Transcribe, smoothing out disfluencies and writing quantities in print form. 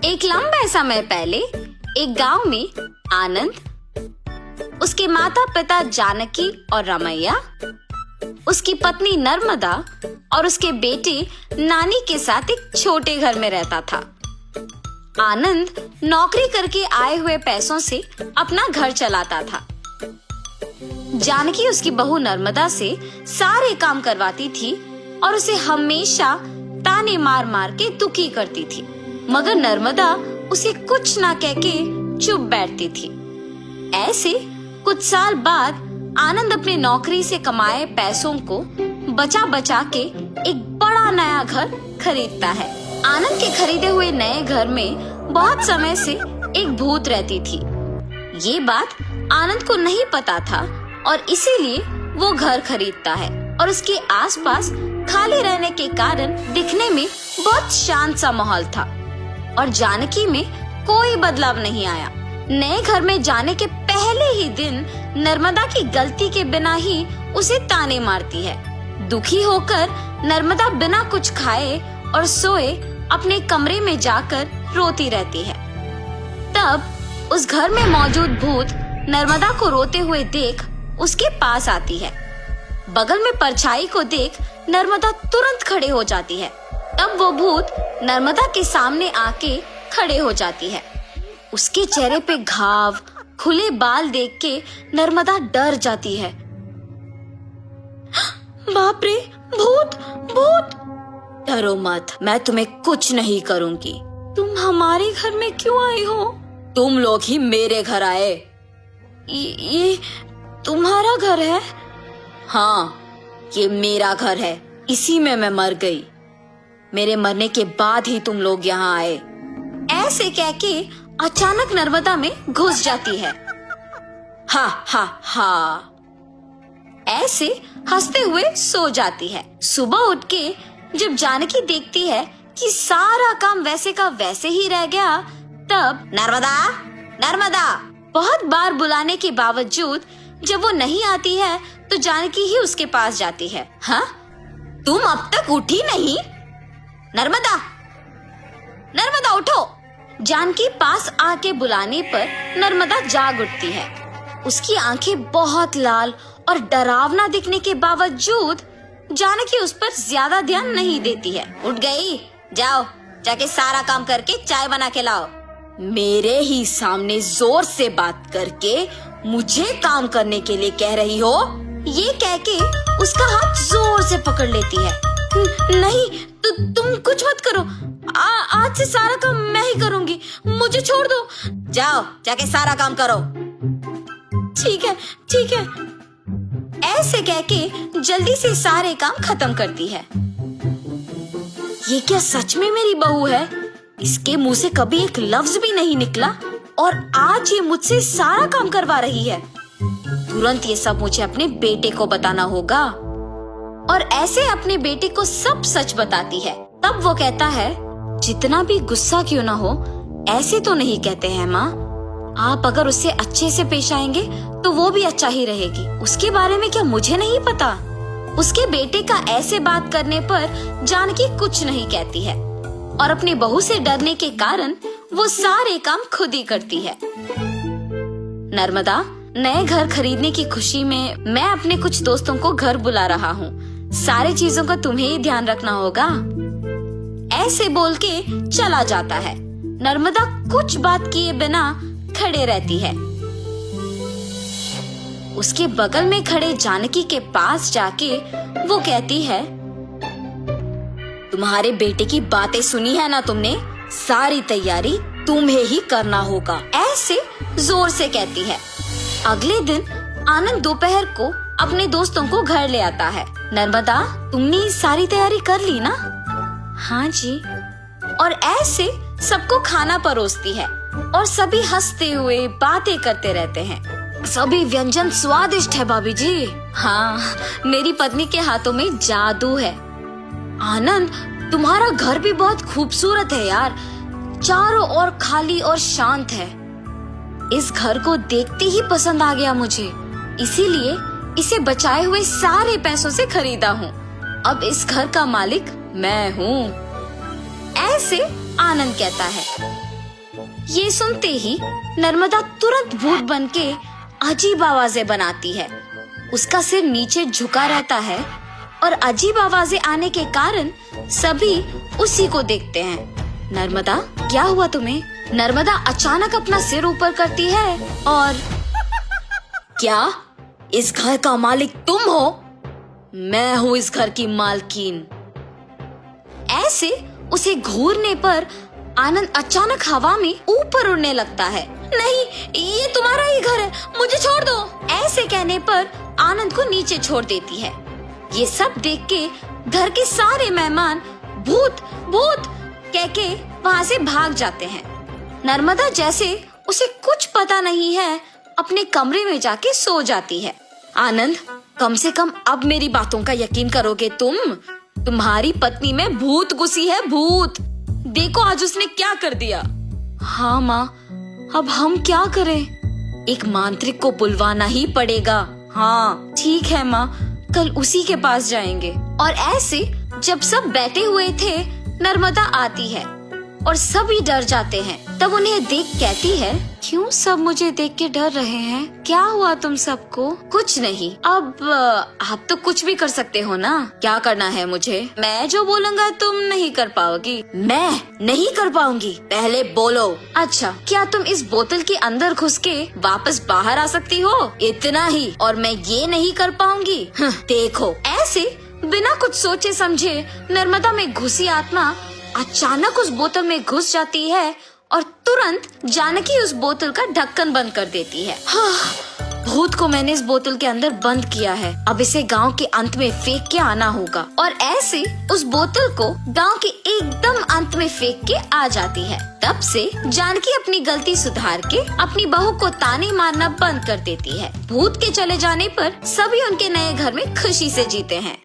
एक लंबे समय पहले एक गांव में आनंद, उसके माता पिता जानकी और रमैया, उसकी पत्नी नर्मदा और उसके बेटे नानी के साथ एक छोटे घर में रहता था। आनंद नौकरी करके आए हुए पैसों से अपना घर चलाता था। जानकी उसकी बहू नर्मदा से सारे काम करवाती थी और उसे हमेशा ताने मार मार के दुखी करती थी, मगर नर्मदा उसे कुछ ना कह के चुप बैठती थी। ऐसे कुछ साल बाद आनंद अपने नौकरी से कमाए पैसों को बचा बचा के एक बड़ा नया घर खरीदता है। आनंद के खरीदे हुए नए घर में बहुत समय से एक भूत रहती थी। ये बात आनंद को नहीं पता था और इसीलिए वो घर खरीदता है और उसके आसपास खाली रहने के कारण दिखने में बहुत शांत सा माहौल था और जानकी में कोई बदलाव नहीं आया। नए घर में जाने के पहले ही दिन नर्मदा की गलती के बिना ही उसे ताने मारती है। दुखी होकर नर्मदा बिना कुछ खाए और सोए अपने कमरे में जाकर रोती रहती है। तब उस घर में मौजूद भूत नर्मदा को रोते हुए देख उसके पास आती है। बगल में परछाई को देख नर्मदा तुरंत खड़े हो जाती है। तब वो भूत नर्मदा के सामने आके खड़े हो जाती है। उसके चेहरे पे घाव, खुले बाल देख के नर्मदा डर जाती है। बाप रे, भूत भूत! डरो मत, मैं तुम्हें कुछ नहीं करूंगी। तुम हमारे घर में क्यों आई हो? तुम लोग ही मेरे घर आए। ये तुम्हारा घर है? हाँ, ये मेरा घर है। इसी में मैं मर गई। मेरे मरने के बाद ही तुम लोग यहाँ आए। ऐसे कह के अचानक नर्मदा में घुस जाती है। हा हा हा! ऐसे हंसते हुए सो जाती है। सुबह उठ के जब जानकी देखती है कि सारा काम वैसे का वैसे ही रह गया, तब नर्मदा नर्मदा बहुत बार बुलाने के बावजूद जब वो नहीं आती है तो जानकी ही उसके पास जाती है। हाँ, तुम अब तक उठी नहीं? नर्मदा नर्मदा उठो! जानकी पास आके बुलाने पर नर्मदा जाग उठती है। उसकी आंखें बहुत लाल और डरावना दिखने के बावजूद जानकी उस पर ज्यादा ध्यान नहीं देती है। उठ गई? जाओ, जाके सारा काम करके चाय बना के लाओ। मेरे ही सामने जोर से बात करके मुझे काम करने के लिए कह रही हो? ये कह के उसका हाथ जोर से पकड़ लेती है। नहीं, तुम कुछ मत करो। आज से सारा काम मैं ही करूंगी, मुझे छोड़ दो। जाओ, जाके सारा काम करो। ठीक है, ठीक है। ऐसे कह के जल्दी से सारे काम खत्म करती है। ये क्या सच में मेरी बहू है? इसके मुंह से कभी एक लफ्ज भी नहीं निकला और आज ये मुझसे सारा काम करवा रही है। तुरंत ये सब मुझे अपने बेटे को बताना होगा। और ऐसे अपने बेटे को सब सच बताती है। तब वो कहता है, जितना भी गुस्सा क्यों ना हो, ऐसे तो नहीं कहते हैं माँ। आप अगर उससे अच्छे से पेश आएंगे तो वो भी अच्छा ही रहेगी। उसके बारे में क्या मुझे नहीं पता? उसके बेटे का ऐसे बात करने पर जानकी कुछ नहीं कहती है और अपनी बहू से डरने के कारण वो सारे काम खुद ही करती है। नर्मदा, नए घर खरीदने की खुशी में मैं अपने कुछ दोस्तों को घर बुला रहा हूँ। सारी चीजों का तुम्हें ही ध्यान रखना होगा। ऐसे बोल के चला जाता है। नर्मदा कुछ बात किए बिना खड़े रहती है। उसके बगल में खड़े जानकी के पास जाके वो कहती है, तुम्हारे बेटे की बातें सुनी है ना तुमने? सारी तैयारी तुम्हें ही करना होगा। ऐसे जोर से कहती है। अगले दिन आनंद दोपहर को अपने दोस्तों को घर ले आता है। नर्मदा, तुमने सारी तैयारी कर ली ना? हाँ जी। और ऐसे सबको खाना परोसती है और सभी हंसते हुए बातें करते रहते हैं। सभी व्यंजन स्वादिष्ट है भाभी जी। हाँ, मेरी पत्नी के हाथों में जादू है। आनंद, तुम्हारा घर भी बहुत खूबसूरत है यार। चारों ओर खाली और शांत है। इस घर को देखते ही पसंद आ गया मुझे, इसीलिए इसे बचाए हुए सारे पैसों से खरीदा हूँ। अब इस घर का मालिक मैं हूँ। ऐसे आनंद कहता है। ये सुनते ही नर्मदा तुरंत भूत बनके अजीब आवाजें बनाती है। उसका सिर नीचे झुका रहता है और अजीब आवाजें आने के कारण सभी उसी को देखते हैं। नर्मदा, क्या हुआ तुम्हें? नर्मदा अचानक अपना सिर ऊपर करती है और क्या इस घर का मालिक तुम हो? मैं हूँ इस घर की मालकिन। ऐसे उसे घूरने पर आनंद अचानक हवा में ऊपर उड़ने लगता है। नहीं, ये तुम्हारा ही घर है, मुझे छोड़ दो। ऐसे कहने पर आनंद को नीचे छोड़ देती है। ये सब देख के घर के सारे मेहमान भूत भूत कह के वहाँ से भाग जाते हैं। नर्मदा जैसे उसे कुछ पता नहीं है अपने कमरे में जाके सो जाती है। आनंद, कम से कम अब मेरी बातों का यकीन करोगे तुम? तुम्हारी पत्नी में भूत घुसी है, भूत। देखो आज उसने क्या कर दिया। हाँ माँ, अब हम क्या करें? एक मांत्रिक को बुलवाना ही पड़ेगा। हाँ ठीक है माँ, कल उसी के पास जाएंगे। और ऐसे जब सब बैठे हुए थे, नर्मदा आती है और सभी डर जाते हैं। तब उन्हें देख कहती है, क्यों सब मुझे देख के डर रहे हैं? क्या हुआ तुम सबको? कुछ नहीं। अब आप तो कुछ भी कर सकते हो ना। क्या करना है मुझे? मैं जो बोलूँगा तुम नहीं कर पाओगी। मैं नहीं कर पाऊंगी? पहले बोलो। अच्छा, क्या तुम इस बोतल के अंदर घुस के वापस बाहर आ सकती हो? इतना ही, और मैं ये नहीं कर पाऊंगी? देखो। ऐसे बिना कुछ सोचे समझे नर्मदा में घुसी आत्मा अचानक उस बोतल में घुस जाती है और तुरंत जानकी उस बोतल का ढक्कन बंद कर देती है। भूत को मैंने इस बोतल के अंदर बंद किया है, अब इसे गांव के अंत में फेंक के आना होगा। और ऐसे उस बोतल को गांव के एकदम अंत में फेंक के आ जाती है। तब से जानकी अपनी गलती सुधार के अपनी बहू को ताने मारना बंद कर देती है। भूत के चले जाने पर सभी उनके नए घर में खुशी से जीते हैं।